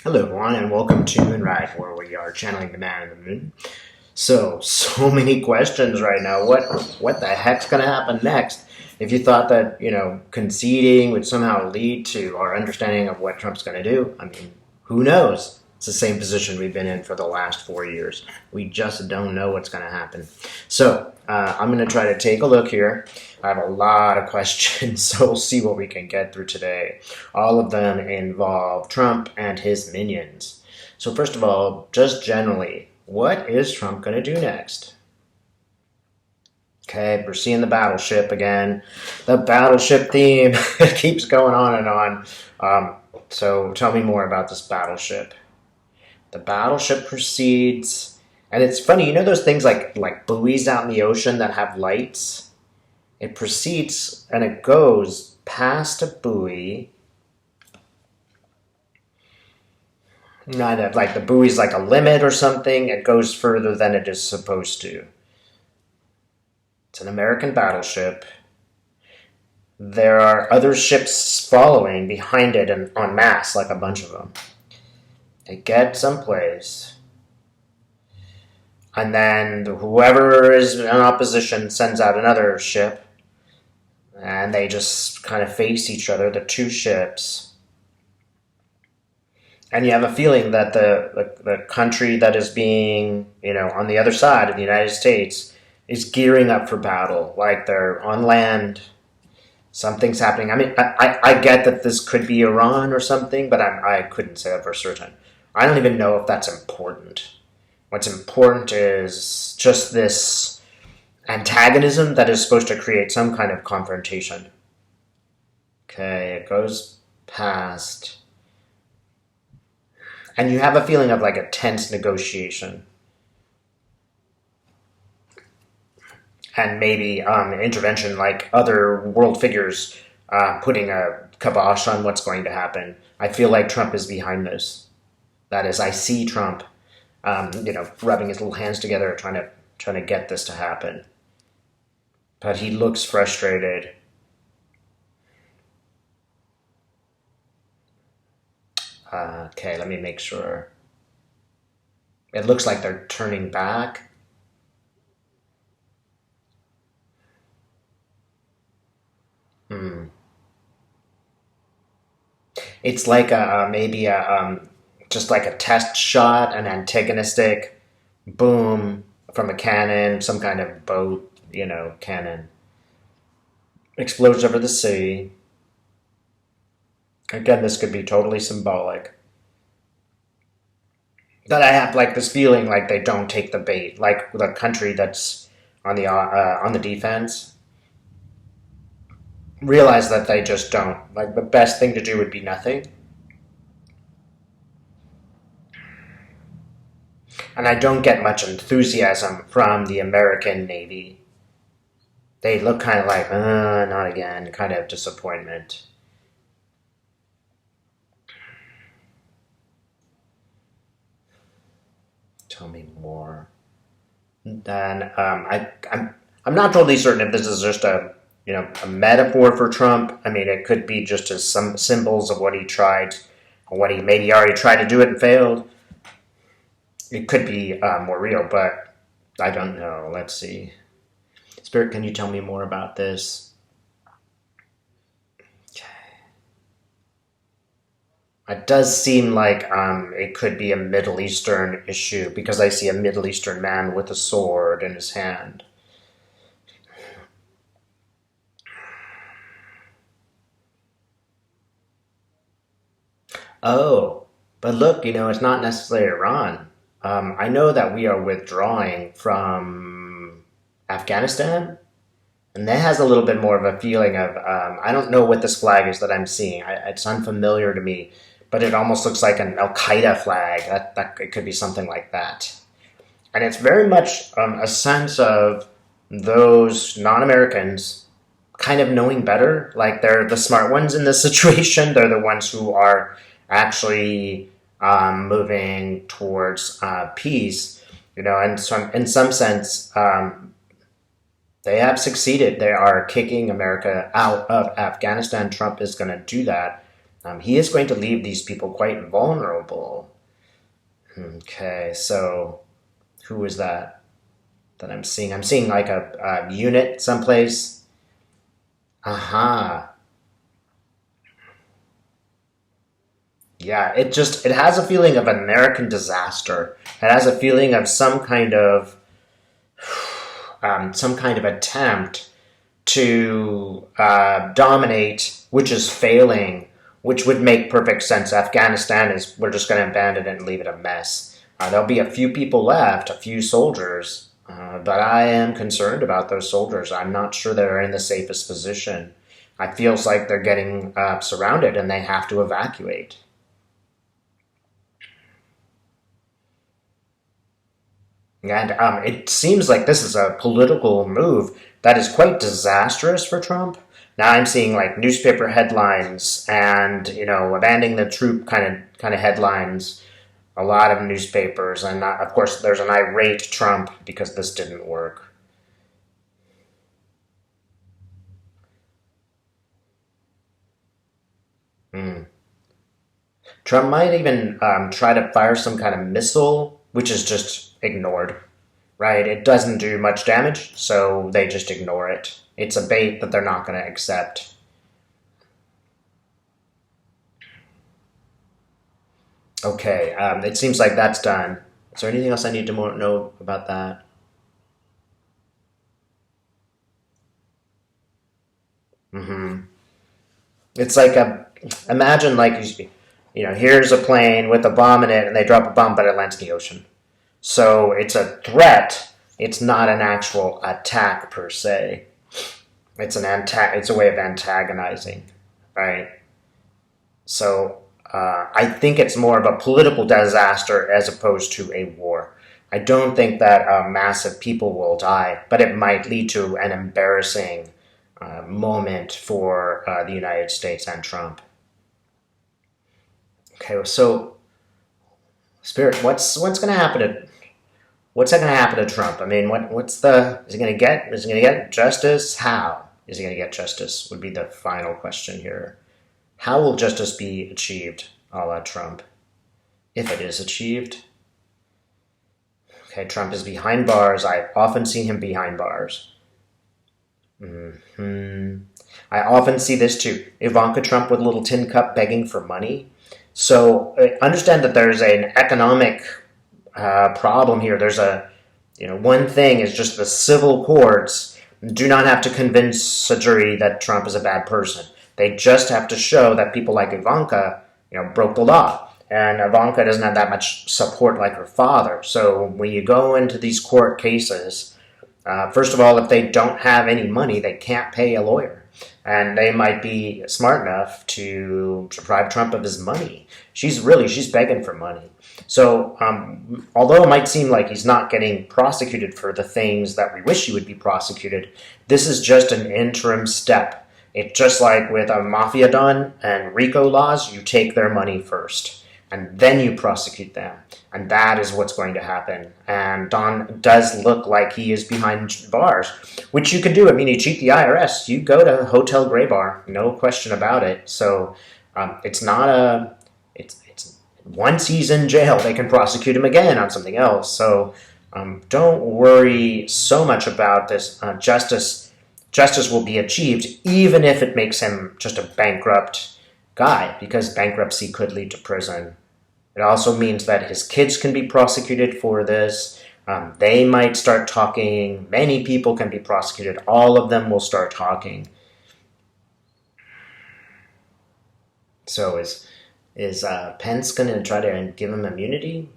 Hello everyone and welcome to Moonride, where we are channeling the man in the moon. So many questions right now. What the heck's going to happen next? If you thought that, conceding would somehow lead to our understanding of what Trump's going to do, who knows? It's the same position we've been in for the last 4 years. We just don't know what's going to happen. So I'm going to try to take a look here. I have a lot of questions, so we'll see what we can get through today. All of them involve Trump and his minions. So first of all, just generally, what is Trump going to do next? Okay, we're seeing the Battleship again. The Battleship theme keeps going on and on. So tell me more about this Battleship. The Battleship proceeds, and it's funny, those things like buoys out in the ocean that have lights? It proceeds and it goes past a buoy. Not like the buoy's like a limit or something. It goes further than it is supposed to. It's an American battleship. There are other ships following behind it and en masse, like a bunch of them. They get someplace. And then whoever is in opposition sends out another ship. And they just kind of face each other, the two ships. And you have a feeling that the country that is being, on the other side of the United States is gearing up for battle. Like they're on land. Something's happening. I get that this could be Iran or something, but I couldn't say that for certain. I don't even know if that's important. What's important is just this antagonism that is supposed to create some kind of confrontation. Okay, it goes past. And you have a feeling of like a tense negotiation. And maybe intervention, like other world figures putting a kibosh on what's going to happen. I feel like Trump is behind this. That is, I see Trump, rubbing his little hands together, trying to get this to happen. But he looks frustrated. Okay, let me make sure. It looks like they're turning back. It's like just like a test shot, an antagonistic boom from a cannon, some kind of boat, cannon. Explodes over the sea. Again, this could be totally symbolic. That I have like this feeling like they don't take the bait, like the country that's on the defense. Realize that they just don't. Like the best thing to do would be nothing. And I don't get much enthusiasm from the American Navy. They look kind of like, not again, kind of disappointment. Tell me more. Then I'm not totally certain if this is just a metaphor for Trump. It could be just as some symbols of what he tried, or what he maybe already tried to do it and failed. It could be more real, but I don't know. Let's see. Spirit, can you tell me more about this? Okay. It does seem like it could be a Middle Eastern issue, because I see a Middle Eastern man with a sword in his hand. Oh, but look, it's not necessarily Iran. I know that we are withdrawing from Afghanistan, and that has a little bit more of a feeling of, I don't know what this flag is that I'm seeing. It's unfamiliar to me, but it almost looks like an Al-Qaeda flag. It could be something like that. And it's very much a sense of those non-Americans kind of knowing better. Like they're the smart ones in this situation. They're the ones who are actually moving towards peace, and so in some sense, they have succeeded. They are kicking America out of Afghanistan. Trump is going to do that. He is going to leave these people quite vulnerable. Okay, so who is that I'm seeing? I'm seeing like a unit someplace. Aha. Yeah, it has a feeling of an American disaster. It has a feeling of some kind of attempt to dominate, which is failing, which would make perfect sense. Afghanistan is, we're just going to abandon it and leave it a mess. There'll be a few people left, a few soldiers, but I am concerned about those soldiers. I'm not sure they're in the safest position. It feels like they're getting surrounded and they have to evacuate. And it seems like this is a political move that is quite disastrous for Trump. Now I'm seeing like newspaper headlines and abandoning the troop kind of headlines. A lot of newspapers, and of course there's an irate Trump because this didn't work. Mm. Trump might even try to fire some kind of missile, which is just ignored. Right? It doesn't do much damage, so they just ignore it. It's a bait that they're not going to accept. Okay, it seems like that's done. Is there anything else I need to know about that? Hmm. It's like imagine like here's a plane with a bomb in it, and they drop a bomb, but it lands in the ocean. So it's a threat. It's not an actual attack per se. It's a way of antagonizing, right? So I think it's more of a political disaster as opposed to a war. I don't think that massive people will die, but it might lead to an embarrassing moment for the United States and Trump. Okay, so Spirit, what's that going to happen to Trump? I mean, what's the is he going to get justice? How is he going to get justice? Would be the final question here. How will justice be achieved, a la Trump, if it is achieved? Okay, Trump is behind bars. I've often seen him behind bars. Hmm. I often see this too. Ivanka Trump with a little tin cup begging for money. So understand that there's an economic problem here. There's one thing is just the civil courts do not have to convince a jury that Trump is a bad person. They just have to show that people like Ivanka, broke the law. And Ivanka doesn't have that much support like her father. So when you go into these court cases, first of all, if they don't have any money, they can't pay a lawyer. And they might be smart enough to deprive Trump of his money. She's begging for money. So although it might seem like he's not getting prosecuted for the things that we wish he would be prosecuted, this is just an interim step. It's just like with a mafia don and RICO laws, you take their money first, and then you prosecute them. And that is what's going to happen. And Don does look like he is behind bars, which you can do. I mean, you cheat the IRS, you go to Hotel Gray Bar, no question about it. So it's not it's once he's in jail, they can prosecute him again on something else. So don't worry so much about this. Justice will be achieved, even if it makes him just a bankrupt guy, because bankruptcy could lead to prison. It also means that his kids can be prosecuted for this. They might start talking. Many people can be prosecuted. All of them will start talking. So is Pence going to try to give him immunity?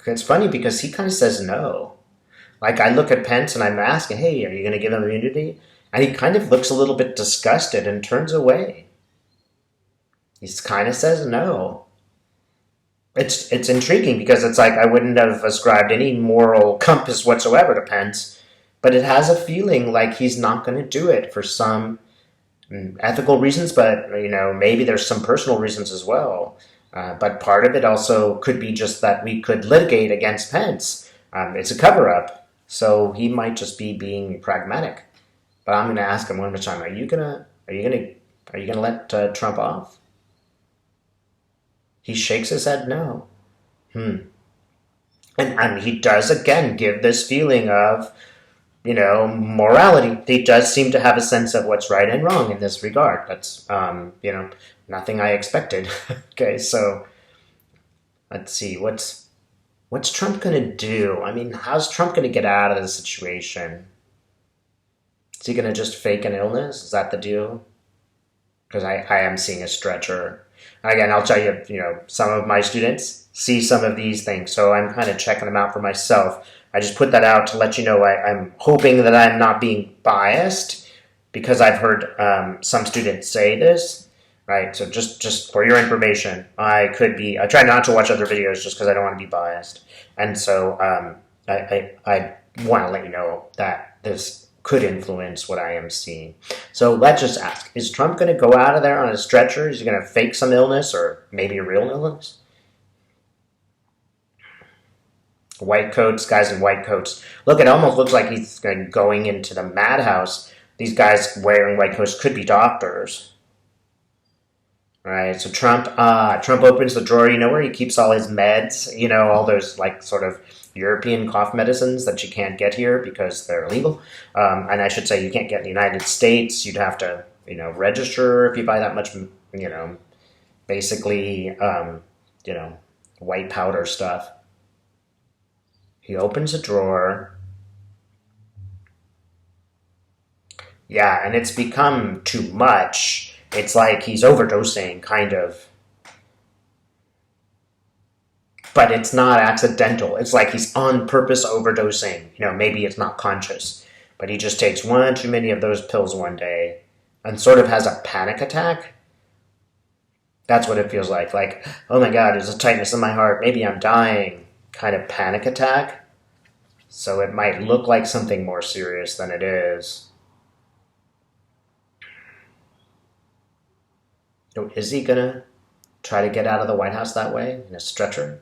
It's funny because he kind of says no. Like, I look at Pence and I'm asking, hey, are you going to give him immunity? And he kind of looks a little bit disgusted and turns away. He kind of says no. It's intriguing because it's like I wouldn't have ascribed any moral compass whatsoever to Pence, but it has a feeling like he's not going to do it for some ethical reasons, but maybe there's some personal reasons as well. But part of it also could be just that we could litigate against Pence. It's a cover-up, so he might just be being pragmatic. But I'm going to ask him one more time: Are you gonna Are you going to let Trump off? He shakes his head no. And he does again give this feeling of, morality. He does seem to have a sense of what's right and wrong in this regard. That's, nothing I expected. Okay, so let's see. What's Trump going to do? I mean, how's Trump going to get out of the situation? Is he going to just fake an illness? Is that the deal? Because I am seeing a stretcher. Again, I'll tell you, some of my students see some of these things, so I'm kind of checking them out for myself. I just put that out to let you know I'm hoping that I'm not being biased, because I've heard some students say this, right? So just for your information, I try not to watch other videos just because I don't want to be biased. And so I want to let you know that this could influence what I am seeing. So let's just ask, is Trump going to go out of there on a stretcher? Is he going to fake some illness or maybe a real illness? White coats, guys in white coats. Look, it almost looks like he's going into the madhouse. These guys wearing white coats could be doctors. Right, so Trump opens the drawer, where he keeps all his meds, all those sort of European cough medicines that you can't get here because they're illegal. And I should say you can't get in the United States. You'd have to, register if you buy that much, basically, white powder stuff. He opens a drawer. Yeah, and it's become too much. It's like he's overdosing, kind of. But it's not accidental. It's like he's on purpose overdosing. Maybe it's not conscious. But he just takes one too many of those pills one day and sort of has a panic attack. That's what it feels like. Like, oh my God, there's a tightness in my heart. Maybe I'm dying. Kind of panic attack. So it might look like something more serious than it is. So is he going to try to get out of the White House that way, in a stretcher?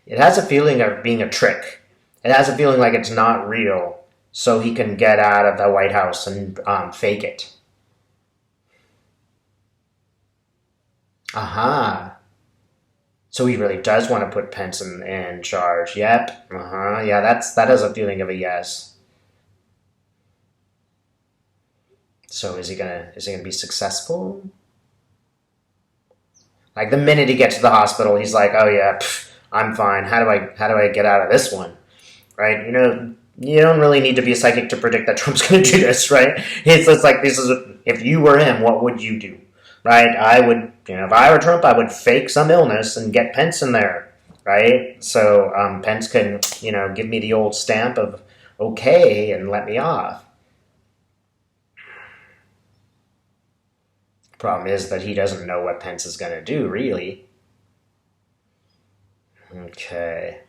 It has a feeling of being a trick. It has a feeling like it's not real, so he can get out of the White House and fake it. Aha. So he really does want to put Pence in charge. Yep. Yeah, that has a feeling of a yes. So is he gonna be successful? Like the minute he gets to the hospital, he's like, "Oh yeah, I'm fine. How do I get out of this one?" Right? You don't really need to be a psychic to predict that Trump's going to do this, right? It's like if you were him, what would you do? Right? I would, if I were Trump, I would fake some illness and get Pence in there, right? So Pence can, give me the old stamp of okay and let me off. Problem is that he doesn't know what Pence is going to do, really. Okay.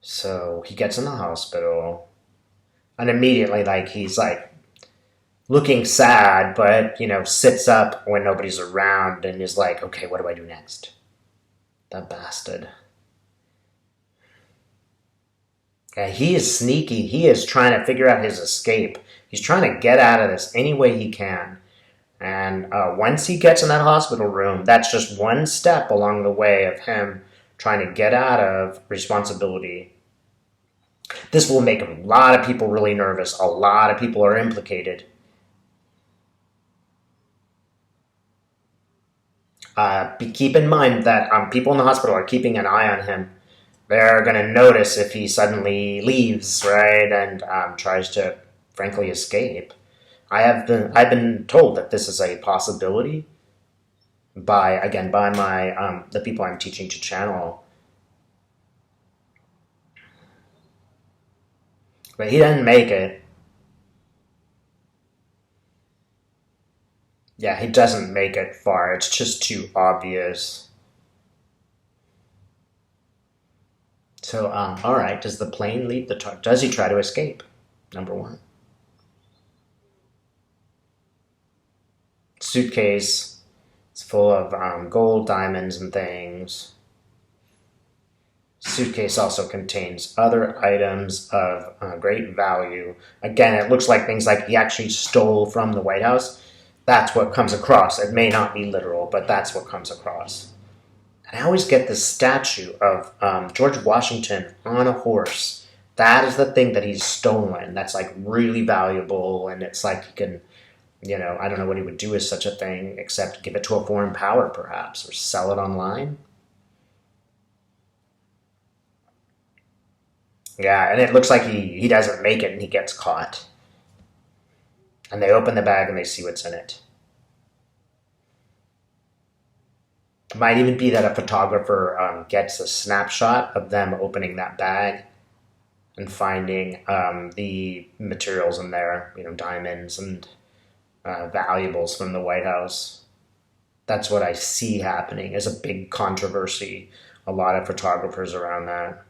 So he gets in the hospital, and immediately, he's looking sad, but, sits up when nobody's around and is like, okay, what do I do next? That bastard. Yeah, he is sneaky. He is trying to figure out his escape. He's trying to get out of this any way he can. And once he gets in that hospital room, that's just one step along the way of him trying to get out of responsibility. This will make a lot of people really nervous. A lot of people are implicated. Keep in mind that people in the hospital are keeping an eye on him. They're going to notice if he suddenly leaves, right, and tries to, frankly, escape. I've been told that this is a possibility by my the people I'm teaching to channel. But he didn't make it. Yeah, he doesn't make it far. It's just too obvious. So, all right, does the plane leave the target? Does he try to escape? Number one. Suitcase. It's full of gold, diamonds, and things. Suitcase also contains other items of great value. Again, it looks like things like he actually stole from the White House. That's what comes across. It may not be literal, but that's what comes across. And I always get this statue of George Washington on a horse. That is the thing that he's stolen. That's like really valuable, and it's like he can, I don't know what he would do with such a thing except give it to a foreign power, perhaps, or sell it online. Yeah, and it looks like he doesn't make it and he gets caught. And they open the bag and they see what's in it. It might even be that a photographer gets a snapshot of them opening that bag and finding the materials in there, diamonds and valuables from the White House. That's what I see happening as a big controversy. A lot of photographers around that.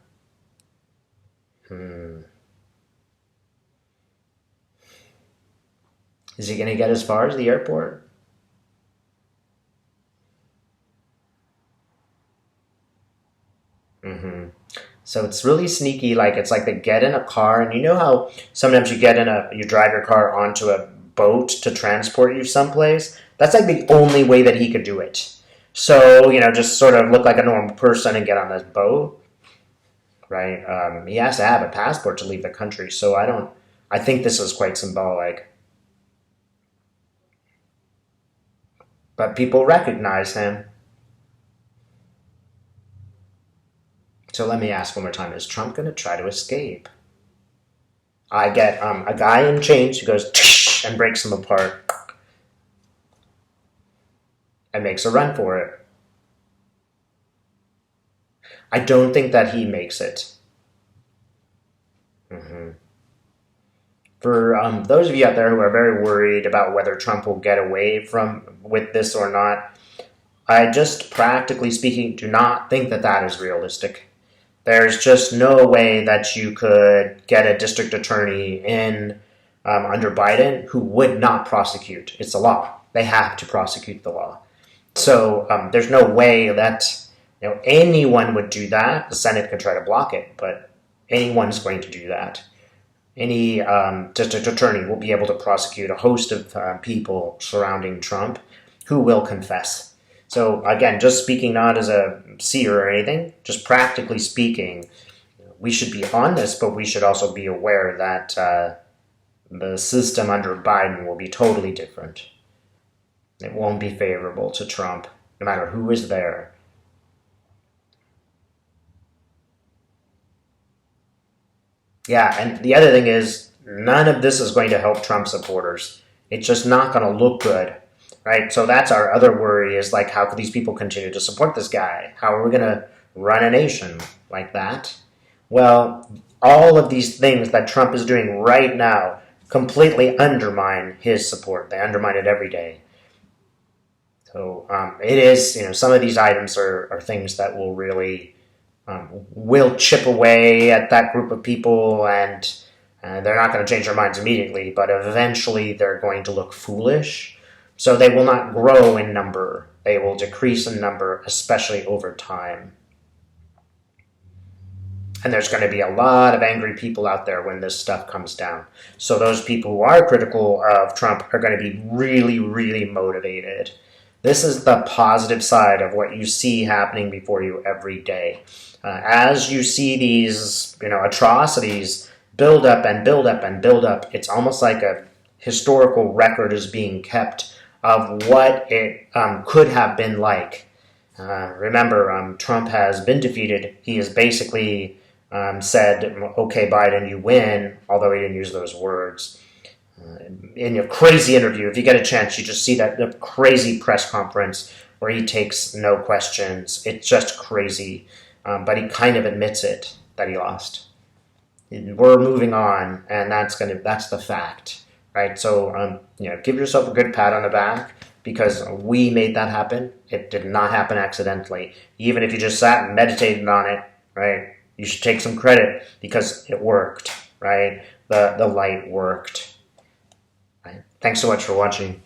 Is he going to get as far as the airport? So it's really sneaky. Like it's like they get in a car, and you know how sometimes you drive your car onto a boat to transport you someplace. That's like the only way that he could do it. So just sort of look like a normal person and get on this boat, right? He has to have a passport to leave the country. So I think this is quite symbolic. But people recognize him. So let me ask one more time, is Trump going to try to escape? I get a guy in chains who goes tsh, and breaks them apart and makes a run for it. I don't think that he makes it. For those of you out there who are very worried about whether Trump will get away with this or not, I just, practically speaking, do not think that that is realistic. There's just no way that you could get a district attorney in under Biden who would not prosecute. It's a law. They have to prosecute the law. So there's no way that anyone would do that. The Senate could try to block it, but anyone's going to do that. Any district attorney will be able to prosecute a host of people surrounding Trump who will confess. So again, just speaking not as a seer or anything, just practically speaking, we should be on this, but we should also be aware that the system under Biden will be totally different. It won't be favorable to Trump, no matter who is there. Yeah, and the other thing is, none of this is going to help Trump supporters. It's just not going to look good, right? So that's our other worry is like, how could these people continue to support this guy? How are we going to run a nation like that? Well, all of these things that Trump is doing right now completely undermine his support. They undermine it every day. So it is, some of these items are things that will really will chip away at that group of people, and they're not going to change their minds immediately, but eventually they're going to look foolish. So they will not grow in number. They will decrease in number, especially over time. And there's going to be a lot of angry people out there when this stuff comes down. So those people who are critical of Trump are going to be really, really motivated. This is the positive side of what you see happening before you every day. As you see these, atrocities build up and build up and build up, it's almost like a historical record is being kept of what it could have been like. Remember, Trump has been defeated. He has basically said, okay, Biden, you win, although he didn't use those words. In a crazy interview, if you get a chance, you just see the crazy press conference where he takes no questions. It's just crazy. But he kind of admits it, that he lost. We're moving on, and that's the fact, right? So, give yourself a good pat on the back, because we made that happen. It did not happen accidentally. Even if you just sat and meditated on it, right? You should take some credit because it worked, right? The light worked. Right? Thanks so much for watching.